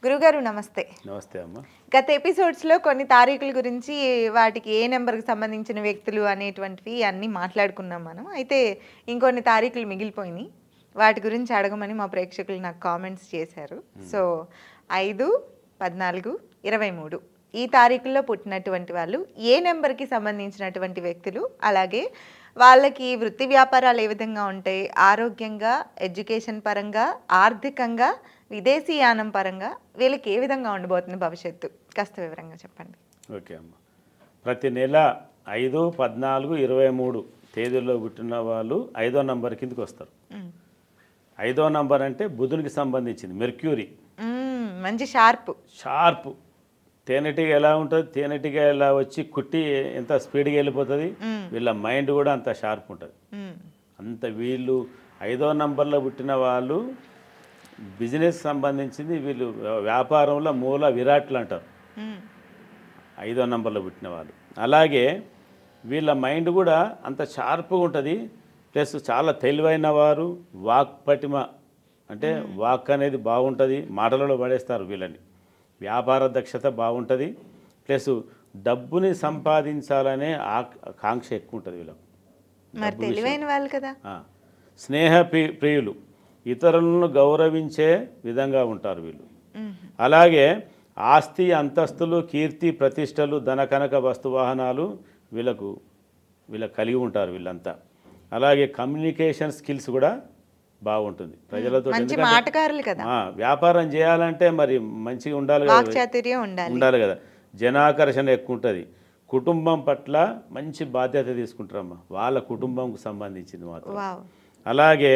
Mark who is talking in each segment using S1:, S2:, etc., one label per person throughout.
S1: గురుగారు నమస్తే.
S2: నమస్తే అమ్మ.
S1: గత ఎపిసోడ్స్‌లో కొన్ని తారీఖుల గురించి వాటికి ఏ నంబర్‌కి సంబంధించిన వ్యక్తులు అనేటువంటివి అన్నీ మాట్లాడుకున్నాం మనం. అయితే ఇంకొన్ని తారీఖులు మిగిలిపోయినాయి. వాటి గురించి అడగమని మా ప్రేక్షకులు నాకు కామెంట్స్ చేశారు. సో 5, 14, 23 ఈ తారీఖుల్లో పుట్టినటువంటి వాళ్ళు ఏ నెంబర్‌కి సంబంధించినటువంటి వ్యక్తులు, అలాగే వాళ్ళకి వృత్తి వ్యాపారాలు ఏ విధంగా ఉంటాయి, ఆరోగ్యంగా, ఎడ్యుకేషన్ పరంగా, ఆర్థికంగా, విదేశీయానం పరంగా వీళ్ళకి ఏ విధంగా ఉండబోతుంది భవిష్యత్తు, కాస్త వివరంగా చెప్పండి.
S2: ఓకే అమ్మ. ప్రతి నెల 5, 14, 23 తేదీల్లో పుట్టిన వాళ్ళు 5వ నంబర్ కిందకి వస్తారు. 5వ నంబర్ అంటే బుధునికి సంబంధించింది, మెర్క్యూరీ.
S1: మంచి షార్ప్.
S2: తేనెటీగ ఎలా ఉంటుంది, తేనెటీగ ఎలా వచ్చి కుట్టి ఎంత స్పీడ్గా వెళ్ళిపోతుంది, వీళ్ళ మైండ్ కూడా అంత షార్ప్ ఉంటుంది. అంత వీళ్ళు 5వ నంబర్లో పుట్టిన వాళ్ళు బిజినెస్ సంబంధించింది, వీళ్ళు వ్యాపారంలో మూల విరాట్లు అంటారు 5వ నంబర్లో పుట్టిన వాళ్ళు. అలాగే వీళ్ళ మైండ్ కూడా అంత షార్ప్గా ఉంటుంది. ప్లస్ చాలా తెలివైన వారు, వాక్ పటిమ అంటే వాక్ అనేది బాగుంటుంది, మాటలలో పడేస్తారు వీళ్ళని. వ్యాపార దక్షత బాగుంటుంది. ప్లస్ డబ్బుని సంపాదించాలనే ఆకాంక్ష ఎక్కువ ఉంటుంది వీళ్ళకు.
S1: మరి తెలివైన వాళ్ళు కదా.
S2: స్నేహ ప్రియులు, ఇతరులను గౌరవించే విధంగా ఉంటారు వీళ్ళు. అలాగే ఆస్తి, అంతస్తులు, కీర్తి, ప్రతిష్టలు, ధన కనక వస్తువాహనాలు వీళ్ళకు కలిగి ఉంటారు వీళ్ళంతా. అలాగే కమ్యూనికేషన్ స్కిల్స్ కూడా బాగుంటుంది ప్రజలతో. వ్యాపారం చేయాలంటే మరి మంచిగా ఉండాలి కదా, జనాకర్షణ ఎక్కువ ఉంటుంది. కుటుంబం పట్ల మంచి బాధ్యత తీసుకుంటారమ్మా, వాళ్ళ కుటుంబంకు సంబంధించింది మాత్రం. అలాగే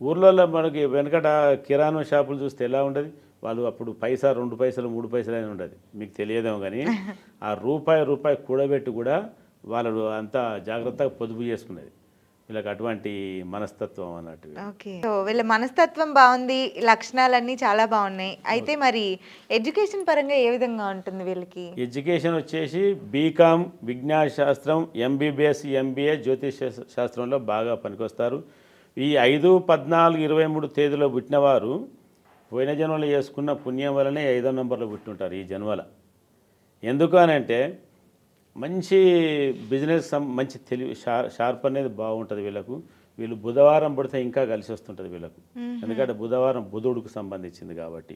S2: ఊర్లలో మనకి వెనకట కిరాణా షాపులు చూస్తే ఎలా ఉండదు, వాళ్ళు అప్పుడు పైసా 2 పైసలు 3 పైసలు అని ఉండదు, మీకు తెలియదేమో కానీ ఆ రూపాయి కూడబెట్టి కూడా వాళ్ళు అంతా జాగ్రత్తగా పొదుపు చేసుకునేది. వీళ్ళకి అటువంటి మనస్తత్వం అన్నట్టు.
S1: ఓకే, సో వీళ్ళ మనస్తత్వం బాగుంది, లక్షణాలన్నీ చాలా బాగున్నాయి. అయితే మరి ఎడ్యుకేషన్ పరంగా ఏ విధంగా ఉంటుంది వీళ్ళకి?
S2: ఎడ్యుకేషన్ వచ్చేసి బీకామ్, విజ్ఞాన శాస్త్రం, ఎంబీబీఎస్, ఎంబీఏ, జ్యోతిష శాస్త్రంలో బాగా పనికొస్తారు. ఈ 5, 14, 23 తేదీలో పుట్టినవారు పోయిన జన్మలో చేసుకున్న పుణ్యం వల్లనే 5వ నంబర్లో పుట్టింటారు ఈ జన్మల. ఎందుకు అని అంటే మంచి బిజినెస్, మంచి తెలివి, షార్ప్ అనేది బాగుంటుంది వీళ్ళకు. వీళ్ళు బుధవారం పుడితే ఇంకా కలిసి వస్తుంటుంది వీళ్ళకు, ఎందుకంటే బుధవారం బుధుడికి సంబంధించింది కాబట్టి.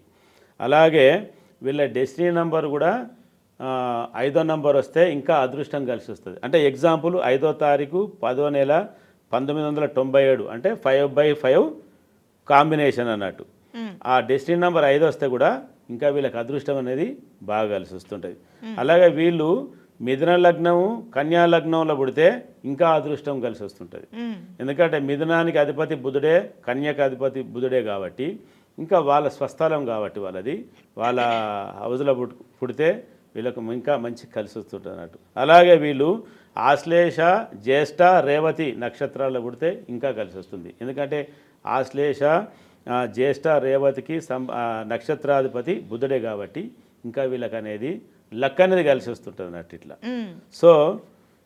S2: అలాగే వీళ్ళ డెస్టినీ నంబర్ కూడా 5వ నంబర్ వస్తే ఇంకా అదృష్టం కలిసి వస్తుంది. అంటే ఎగ్జాంపుల్ 5వ తారీఖు 10వ నెల 1997 అంటే 5/5 కాంబినేషన్ అన్నట్టు. ఆ డెస్టినీ నెంబర్ 5 వస్తే కూడా ఇంకా వీళ్ళకి అదృష్టం అనేది బాగా కలిసి వస్తుంటుంది. అలాగే వీళ్ళు మిథున లగ్నము, కన్యా లగ్నంలో పుడితే ఇంకా అదృష్టం కలిసి వస్తుంటుంది. ఎందుకంటే మిథునానికి అధిపతి బుధుడే, కన్యకు అధిపతి బుధుడే కాబట్టి ఇంకా వాళ్ళ స్వస్థలం కాబట్టి వాళ్ళ హౌజ్లో పుడితే వీళ్ళకు ఇంకా మంచి కలిసి వస్తుంటుంది అన్నట్టు. అలాగే వీళ్ళు ఆశ్లేష, జ్యేష్ఠ, రేవతి నక్షత్రాల్లో పుడితే ఇంకా కలిసి వస్తుంది. ఎందుకంటే ఆశ్లేష, జ్యేష్ఠ, రేవతికి నక్షత్రాధిపతి బుధుడే కాబట్టి ఇంకా వీళ్ళకి అనేది లక్ అనేది కలిసి వస్తుంటుంది అన్నట్టు ఇట్లా. సో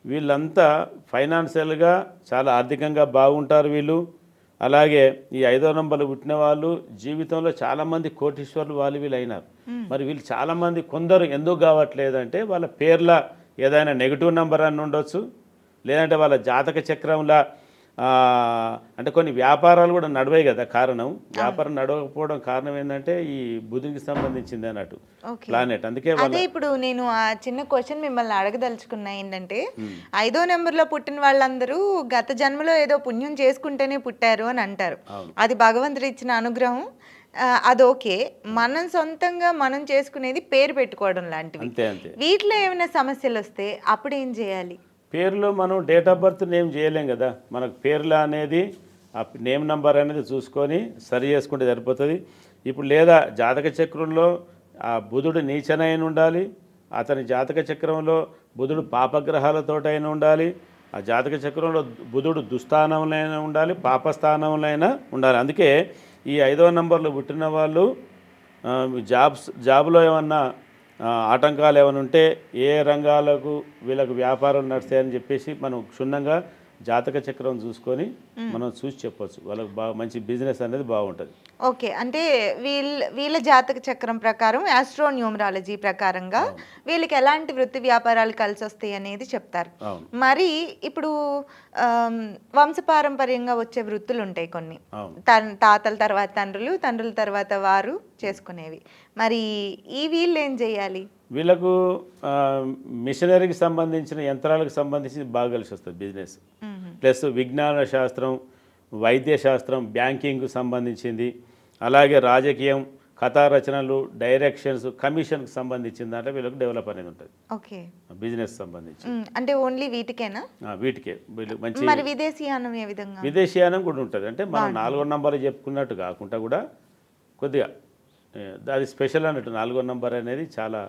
S2: వీళ్ళంతా ఫైనాన్షియల్గా చాలా ఆర్థికంగా బాగుంటారు వీళ్ళు. అలాగే ఈ 5వ నంబర్లు పుట్టిన వాళ్ళు జీవితంలో చాలామంది కోటీశ్వర్లు వీళ్ళు అయినారు. మరి వీళ్ళు చాలామంది కొందరు ఎందుకు కావట్లేదంటే వాళ్ళ పేర్ల ఏదైనా నెగిటివ్ నెంబర్ అని ఉండొచ్చు, లేదంటే వాళ్ళ జాతక చక్రంలో అంటే కొన్ని వ్యాపారాలు కూడా నడవాయి కదా. వ్యాపారం నడవకపోవడం కారణం ఏంటంటే ఈ బుధునికి సంబంధించింది అన్నట్టు ప్లానెట్. అందుకే
S1: అదే ఇప్పుడు నేను ఆ చిన్న క్వశ్చన్ మిమ్మల్ని అడగదలుచుకున్నా ఏంటంటే 5వ నెంబర్లో పుట్టిన వాళ్ళందరూ గత జన్మలో ఏదో పుణ్యం చేసుకుంటేనే పుట్టారు అని అంటారు. అది భగవంతుడు ఇచ్చిన అనుగ్రహం, అది ఓకే. మనం సొంతంగా మనం చేసుకునేది పేరు పెట్టుకోవడం లాంటివి. వీటిలో ఏమైనా సమస్యలు వస్తే అప్పుడు ఏం చేయాలి?
S2: పేరులో మనం డేట్ ఆఫ్ బర్త్ నేమ్ చేయలేం కదా, మనకు పేర్లు అనేది ఆ నేమ్ నంబర్ అనేది చూసుకొని సరి చేసుకుంటే సరిపోతుంది. ఇప్పుడు లేదా జాతక చక్రంలో ఆ బుధుడు నీచనైన ఉండాలి, అతని జాతక చక్రంలో బుధుడు పాపగ్రహాలతోటైనా ఉండాలి, ఆ జాతక చక్రంలో బుధుడు దుస్థానంలో ఉండాలి, పాపస్థానంలో ఉండాలి. అందుకే ఈ 5వ నంబర్లో పుట్టిన వాళ్ళు జాబ్లో ఏమన్నా ఆటంకాలు ఏమైనా ఉంటే ఏ రంగాలకు వీళ్ళకు వ్యాపారం నడుస్తాయని చెప్పేసి మనం క్షుణ్ణంగా జాతక చక్రం చూసుకొని మనం చూసి చెప్పొచ్చు, వాళ్ళకి మంచి బిజినెస్ అనేది బాగుంటుంది.
S1: ఓకే. అంటే వీళ్ళ జాతక చక్రం ప్రకారం ఆస్ట్రోన్యూమరాలజీ ప్రకారంగా వీళ్ళకి ఎలాంటి వృత్తి వ్యాపారాలు కలిసొస్తాయి అనేది చెప్తారు.
S2: అవును.
S1: మరి ఇప్పుడు వంశపారంపర్యంగా వచ్చే వృత్తులుంటాయి కొన్ని.
S2: అవును.
S1: తాతల తర్వాత తండ్రులు, తండ్రుల తర్వాత వారు చేసుకునేవి. మరి వీళ్ళేం జేయాలి?
S2: వీళ్ళకు మిషనరీకి సంబంధించిన యంత్రాలకు సంబంధించి బాగా కలిసి వస్తుంది బిజినెస్.
S1: హుహు.
S2: ప్లస్ విజ్ఞాన శాస్త్రం, వైద్య శాస్త్రం, బ్యాంకింగ్కు సంబంధించింది, అలాగే రాజకీయం, కథా రచనలు, డైరెక్షన్స్, కమిషన్కి సంబంధించిన దాంట్లో వీళ్ళకి డెవలప్ అనేది ఉంటుంది
S1: ఓకే.
S2: బిజినెస్ సంబంధించి.
S1: అంటే ఓన్లీ వీటికేనా?
S2: వీటికే వీళ్ళు మంచి
S1: మరి విదేశీయానం ఏ విధంగా?
S2: విదేశీయానం కూడా ఉంటుంది. అంటే మనం 4వ నంబర్ చెప్పుకున్నట్టు కాకుండా కూడా కొద్దిగా అది స్పెషల్ అన్నట్టు 4వ నంబర్ అనేది చాలా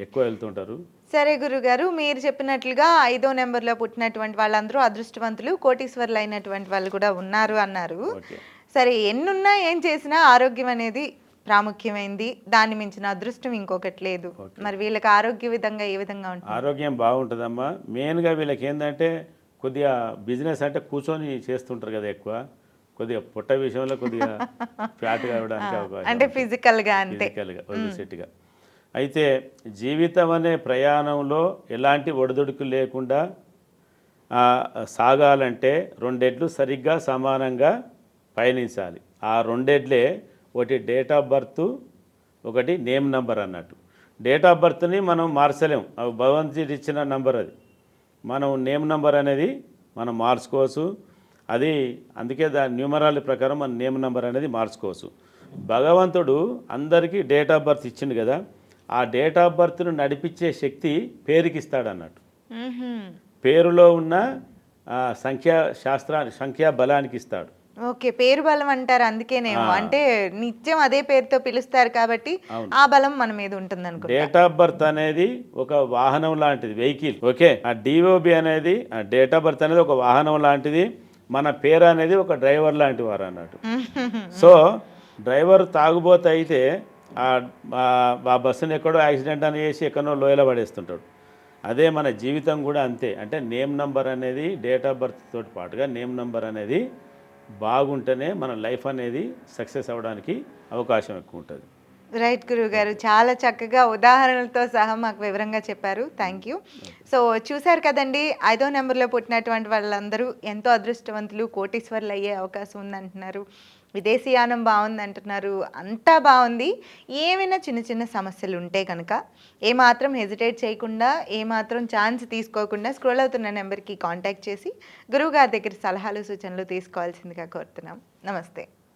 S2: ఎక్కువ వెళ్తుంటారు.
S1: సరే గురుగారు, మీరు చెప్పినట్లుగా 5వ నెంబర్లో పుట్టినటువంటి వాళ్ళందరూ అదృష్టవంతులు, కోటీశ్వర్లు అయినటువంటి వాళ్ళు కూడా ఉన్నారు అన్నారు.
S2: ఓకే.
S1: సరే, ఎన్నున్నా ఏం చేసినా ఆరోగ్యం అనేది ప్రాముఖ్యమైంది. దాన్ని మించిన అదృష్టం ఇంకొకటి లేదు. మరి వీళ్ళకి ఆరోగ్య విధంగా ఏ విధంగా ఉంటుంది?
S2: ఆరోగ్యం బాగుంటుందమ్మా. మెయిన్గా వీళ్ళకి ఏంటంటే కొద్దిగా బిజినెస్ అంటే కూర్చొని చేస్తుంటారు కదా ఎక్కువ, కొద్దిగా పొట్ట విషయంలో కొద్దిగా ఫ్యాట్ కావడానికి అవకాశం
S1: అంటే ఫిజికల్గా అంతే,
S2: ఫిజికల్గా సెట్గా. అయితే జీవితం అనే ప్రయాణంలో ఎలాంటి ఒడిదుడుకు లేకుండా సాగాలంటే రెండెడ్లు సరిగ్గా సమానంగా పయనించాలి. ఆ రెండెడ్లే ఒకటి డేట్ ఆఫ్ బర్త్, ఒకటి నేమ్ నంబర్ అన్నట్టు. డేట్ ఆఫ్ బర్త్ని మనం మార్చలేం, అవి భగవంతుడు ఇచ్చిన నంబర్. అది మనం నేమ్ నంబర్ అనేది మనం మార్చుకోవచ్చు. అది అందుకే దాని న్యూమరాలజీ ప్రకారం మన నేమ్ నంబర్ అనేది మార్చుకోవచ్చు. భగవంతుడు అందరికీ డేట్ ఆఫ్ బర్త్ ఇచ్చిండు కదా, ఆ డేట్ ఆఫ్ బర్త్ను నడిపించే శక్తి పేరుకి ఇస్తాడు అన్నట్టు. పేరులో ఉన్న సంఖ్యా బలానికి ఇస్తాడు.
S1: ఓకే, పేరు బలం అంటారు అందుకేనేమో. అంటే నిత్యం అదే పేరుతో పిలుస్తారు కాబట్టి ఆ బలం మన మీద ఉంటుంది అనుకో.
S2: డేట్ ఆఫ్ బర్త్ అనేది ఒక వాహనం లాంటిది, వెహికల్. ఓకే, ఆ డిఓబి అనేది, ఆ డేట్ ఆఫ్ బర్త్ అనేది ఒక వాహనం లాంటిది, మన పేరు అనేది ఒక డ్రైవర్ లాంటి వారు అన్నట్టు. సో డ్రైవర్ తాగుబోతే అయితే ఆ బస్సును ఎక్కడో యాక్సిడెంట్ అని చేసి ఎక్కడో లోయలో పడేస్తుంటాడు. అదే మన జీవితం కూడా అంతే. అంటే నేమ్ నంబర్ అనేది డేట్ ఆఫ్ బర్త్ తోటి పాటుగా నేమ్ నంబర్ అనేది బాగుంటేనే మన లైఫ్ అనేది సక్సెస్ అవ్వడానికి అవకాశం ఎక్కువ ఉంటుంది.
S1: రైట్ గురువుగారు, చాలా చక్కగా ఉదాహరణలతో సహా మాకు వివరంగా చెప్పారు. Thank you. సో చూశారు కదండి, 5వ నెంబర్లో పుట్టినటువంటి వాళ్ళందరూ ఎంతో అదృష్టవంతులు, కోటీశ్వర్లు అయ్యే అవకాశం ఉందంటున్నారు. విదేశీయానం బాగుంది అంటున్నారు. అంతా బాగుంది. ఏమైనా చిన్న చిన్న సమస్యలు ఉంటే కనుక ఏమాత్రం హెజిటేట్ చేయకుండా, ఏమాత్రం ఛాన్స్ తీసుకోకుండా స్క్రోల్ అవుతున్న నెంబర్కి కాంటాక్ట్ చేసి గురువుగారి దగ్గర సలహాలు సూచనలు తీసుకోవాల్సిందిగా కోరుతున్నాం. నమస్తే.